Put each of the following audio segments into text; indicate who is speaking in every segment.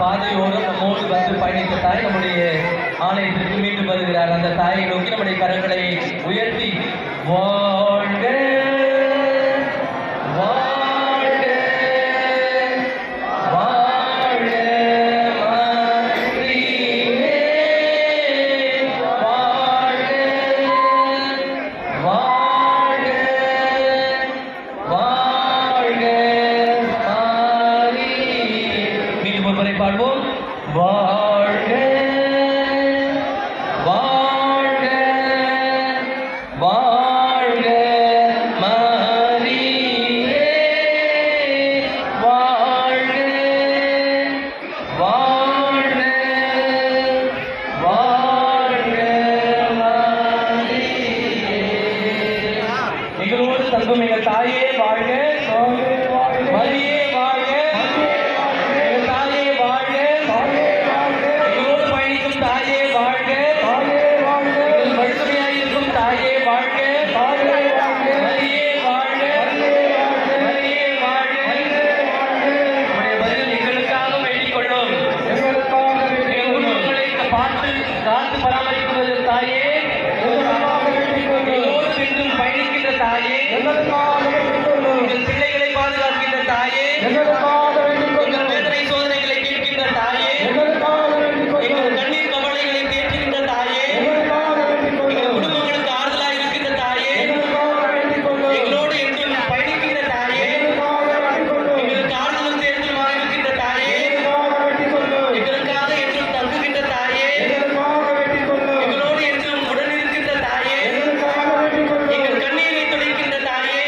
Speaker 1: பாதையோடு நம்மோடு வந்து பயணித்த தாய் நம்முடைய ஆலயத்திற்கு மீண்டும் வருகிறார். அந்த தாயை நோக்கி நம்முடைய கரங்களை உயர்த்தி வாழ்க வாழ்க வாழ்க வாழ்க வாழ்க வாழ்க மீண்டும் ஒருமுறை பாடுவோம். வாழ்க வாழ்க வாழ்க மரியே வாழ்க வாழ்க வாழ்க மரியே. எங்களோடு தங்கும் எங்கள் தாயே வாழ்க, மரியே வாழ்க, எங்கள் தாயே வாழ்க, எங்களோடு பயணிக்கும் தாயே வாழ்க, எங்கள் வழித்துணையாயிருக்கும் தாயே வாழ்க, மரியே வாழ்க, மரியே வாழ்க. நம்முடைய பதில் எங்களுக்காக வேண்டிக் கொள்ளும். எங்கள் குடும்பங்களை பார்த்து காத்து பராமரிக்கிறது தாயே, எங்களோடு சென்றும் பயணிக்கின்ற தாயே, எங்கள் பிள்ளைகளை பாதுகாக்கின்ற தாயே, எங்கள் வேதனை சோதனைகளை கேட்கின்ற தாயே, எங்கள் கண்ணீர் கவலைகளை தேற்றுகின்ற தாயே, எங்கள் குடும்பங்களுக்கு ஆறுதலாக இருக்கின்ற தாயே, எங்களோடு என்றும் பயணிக்கின்ற தாயே, எங்களுக்கு ஆறுதலும் தேர்தலுமாக இருக்கின்ற தாயே, எங்களுக்காக என்றும் தங்குகின்ற தாயே, எங்களோடு என்றும் உடனிருக்கின்ற தாயே, எங்கள் கண்ணீரை துடைக்கின்ற தாயே,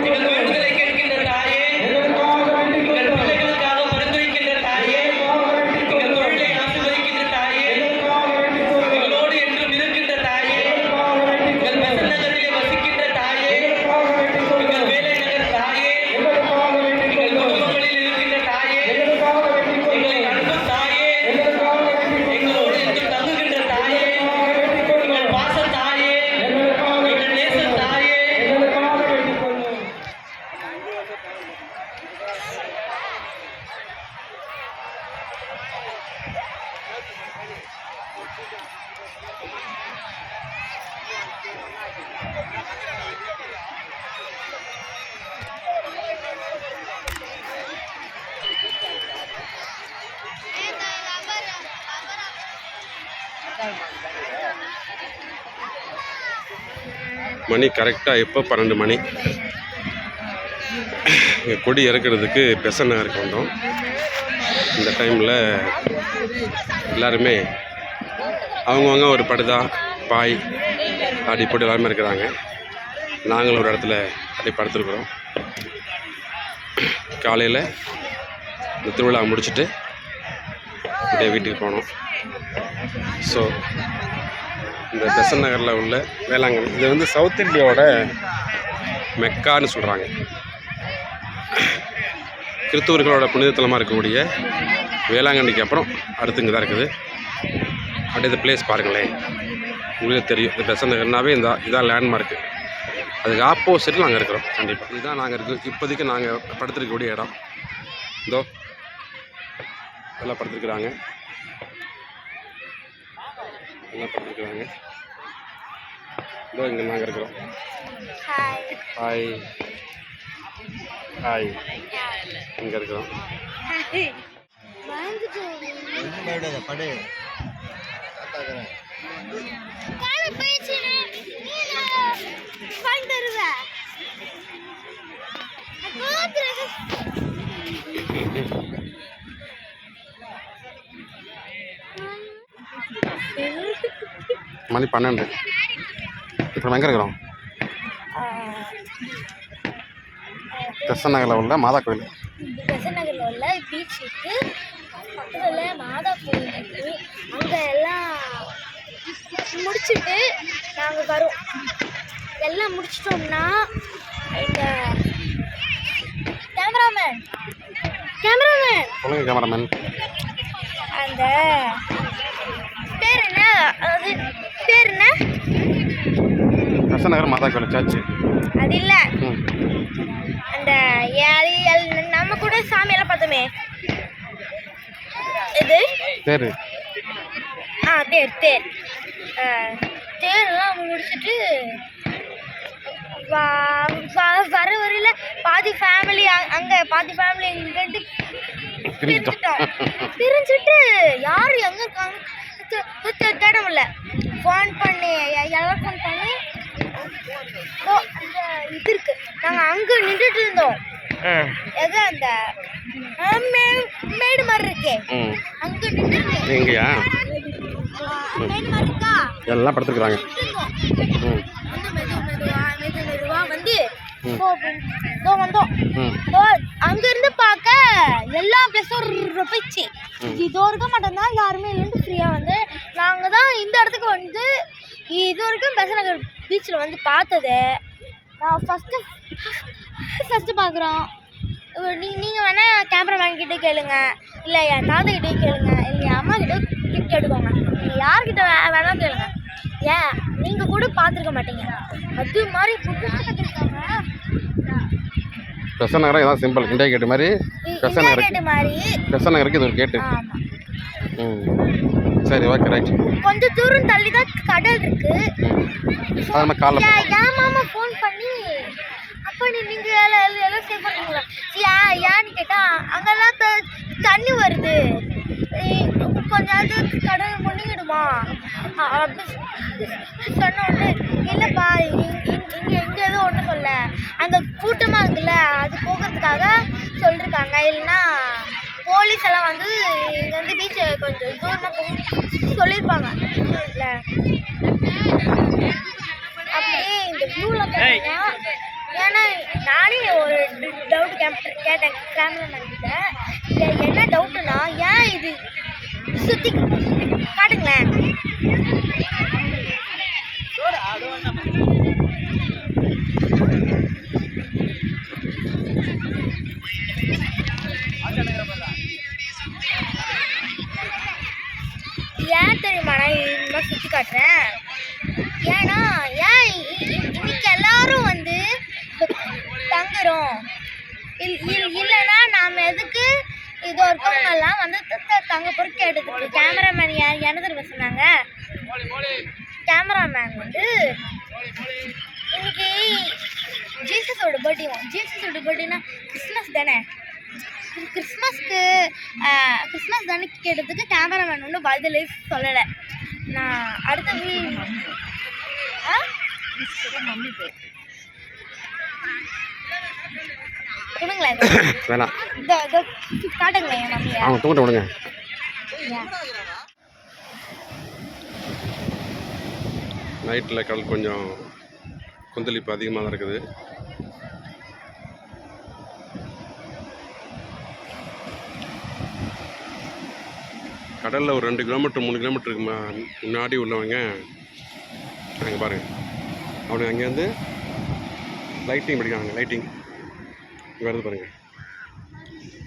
Speaker 1: எங்கள் வேண்டுதலை கேட்கின்ற தாயே, எங்கள் பிள்ளைகளுக்காக பரிந்துரைக்கின்ற தாயே, எங்கள் தொழிலை ஆசீர்வதிக்கின்ற தாயே, எங்களோடு என்றும் இருக்கின்ற தாயே, எங்கள் பெசன் நகரிலே வசிக்கின்ற தாயே, எங்கள் வேலை நகர் தாயே, எங்கள் குடும்பங்களில் இருக்கின்ற தாயே, எங்களை அன்பும் தாயே, எங்களோடு என்றும் தங்குகின்ற தாயே, எங்கள் பாச தாயே, எங்கள் நேச தாயே.
Speaker 2: மணி கரெக்டாக எப்போ 12 மணி. கொடி இறக்கிறதுக்கு பெசன் நகருக்கு வந்தோம். இந்த டைமில் எல்லாருமே அவங்கவுங்க ஒரு படுதா பாய் அப்படி போட்டு எல்லாருமே இருக்கிறாங்க. நாங்களும் ஒரு இடத்துல அப்படி படுத்துருக்குறோம். காலையில் இந்த திருவிழா முடிச்சுட்டு அப்படியே வீட்டுக்கு போனோம். ஸோ இந்த பெசன்ட் நகரில் உள்ள வேளாங்கண்ணி இது வந்து சவுத் இந்தியாவோட மெக்கான்னு சொல்கிறாங்க. கிறிஸ்துவர்களோட புனிதத்தலமாக இருக்கக்கூடிய வேளாங்கண்ணிக்கு அப்புறம் அடுத்து இங்கே தான் இருக்குது. அப்படியே இந்த பிளேஸ் பாருங்களேன், உங்களுக்கு தெரியும். இந்த பெசன்ட் நகர்னாவே இதான் லேண்ட்மார்க்கு. அதுக்கு ஆப்போசிட்டில் நாங்கள் இருக்கிறோம். கண்டிப்பாக இதுதான் நாங்கள் இப்போதைக்கு நாங்கள் படுத்துருக்கக்கூடிய இடம். இதோ எல்லாம் படுத்துருக்குறாங்க, எல்லாம் படுத்துருக்குறாங்க. இதோ இங்கே நாங்கள் இருக்கிறோம். ஹாய் ஹாய், இங்கே இருக்கிறோம். மணி 12. இப்போ எங்கே இருக்கிறோம்? பெசன்ட் நகரில் உள்ள மாதா கோயில்.
Speaker 3: பெசன்ட் நகரில் உள்ள பீச்சுக்கு பக்கத்தில் மாதா கோயில் இருக்குது. அங்கே எல்லாம் முடிச்சுட்டு நாங்கள் வரோம். எல்லாம் முடிச்சிட்டோம்னா இந்த கேமராமேன்
Speaker 2: சொல்லுங்க கேமராமேன்.
Speaker 3: அந்த பேர் என்ன, அது பேர் என்ன?
Speaker 2: பெசன்ட் நகர் மாதா கோயில் சர்ச்சு.
Speaker 3: அது இல்லை, அந்த நம்ம கூட சாமியெல்லாம் பார்த்தோமே, இது
Speaker 2: தேர்.
Speaker 3: தேர் தேர்லாம் முடிச்சுட்டு வர வரையில பாதி ஃபேமிலி அங்கே, பாதி ஃபேமிலி இங்கிட்டு பிரிஞ்சுட்டு யார் எங்கே இருக்காங்க தேட முடியல. ஃபோன் பண்ணி எல்லாம் ஃபோன் பண்ணி அந்த இது இருக்கு, நாங்கள் அங்கே நின்றுட்டு இருந்தோம். எது அந்த மேடு மாதிரி இருக்கே, அங்கே நின்று
Speaker 2: எங்கயா
Speaker 3: மேடு மாதிரி இருக்கா,
Speaker 2: எல்லாம் படுத்துருக்குறாங்க.
Speaker 3: மெதுவா வந்து வந்தோம். அங்க இருந்து பார்க்க எல்லா பிளேஸும் போயிடுச்சு. இது வரைக்கும் மட்டும்தான் யாருமே இல்லைன்னு ஃப்ரீயா வந்து நாங்க தான் இந்த இடத்துக்கு வந்து இது வரைக்கும் பெசன்ட் நகர் பீச்சில் வந்து பார்த்தது. நான் ஃபஸ்ட்டு பார்க்குறோம். நீங்கள் வேணால் கேமராமேன் கிட்டே கேளுங்க, இல்லை என் தாத்தா கிட்டே கேளுங்க, இல்லை என் அம்மா கிட்டே கேட்டுக்கோங்க. நீங்கள் யார்கிட்ட வேணாலும் கேளுங்க. ஏன் நீங்கள் கூட பார்த்துருக்க மாட்டீங்க. அது மாதிரி கட்டிருக்காங்க.
Speaker 2: பெசன்ட் நகரம் இதான் சிம்பிள். இண்டியா கேட்டு மாதிரி பெசன்ட் நகருக்கு இது ஒரு கேட்டு. சரி, ஓகே, ரைட்.
Speaker 3: கொஞ்சம் தூரம் தள்ளி தான் கடல் இருக்கு.
Speaker 2: என்
Speaker 3: மாமா ஃபோன் பண்ணி அப்போ நீங்கள் எல்லாம் சேவ் பண்ணுறீங்களா ஏன்னு கேட்டால் அங்கெல்லாம் தண்ணி வருது, கொஞ்சம் கடல் முன்னிடுமா அப்படி சொன்ன உடனே இல்லைப்பா இங்கே எதுவும் ஒன்றும் சொல்ல, அங்கே கூட்டமாக இருக்குல்ல அது போகிறதுக்காக சொல்லியிருக்காங்க. இல்லைன்னா போலீஸ் எல்லாம் வந்து இங்கே வந்து பீச்சு கொஞ்சம் தூரமாக போய் சொல்லியிருப்பாங்க. இல்லை அப்படியே இந்த வியூவில் பார்த்தீங்கன்னா, ஏன்னா நானே ஒரு டவுட் கேட்டேன் கேமராமேன் கிட்ட. என்ன டவுட்டுனா, ஏன் இது சுற்றி காட்டுங்களேன். ஏன் தெரியுமா நான் இந்த மாதிரி சுற்றி காட்டுறேன்? ஏன்னா இன்னைக்கு எல்லாரும் வந்து தங்குறோம். இல்லைன்னா நாம் எதுக்கு இது இருக்கவங்கெல்லாம் வந்து தங்க பொறுத்து கேட்டதுக்கு. கேமராமேன் என்ன தெரியுமா சொன்னாங்க? கேமராமேன் வந்து இன்னைக்கு ஜீசஸோட பர்த்டேனா கிறிஸ்மஸ் தானே, கிறிஸ்மஸ் தானே கேட்டதுக்கு கேமராமேன் ஒன்றும் பதிலே சொல்லலை. நான் அடுத்த கொடுங்களேன், காட்டுங்களேன் என் மம்மியை.
Speaker 2: தூங்கிட்டு விடுங்க. நைட்டில் கடல் கொஞ்சம் கொந்தளிப்பு அதிகமாக தான் இருக்குது. கடலில் ஒரு 2 கிலோமீட்டர் 3 கிலோமீட்டருக்கு முன்னாடி உள்ளவங்க அங்கே பாருங்கள். அவனுக்கு அங்கேருந்து லைட்டிங் படிக்கிறாங்க. லைட்டிங் இங்கே வருது பாருங்கள்.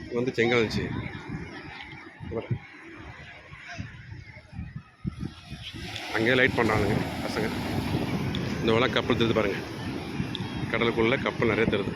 Speaker 2: இது வந்து செங்கல்ச்சி. அங்கேயே லைட் பண்ணுறானுங்க பசங்க. இந்த வலை கப்பல் தெரியுது பாருங்கள். கடலுக்குள்ளே கப்பல் நிறைய தெரியுது.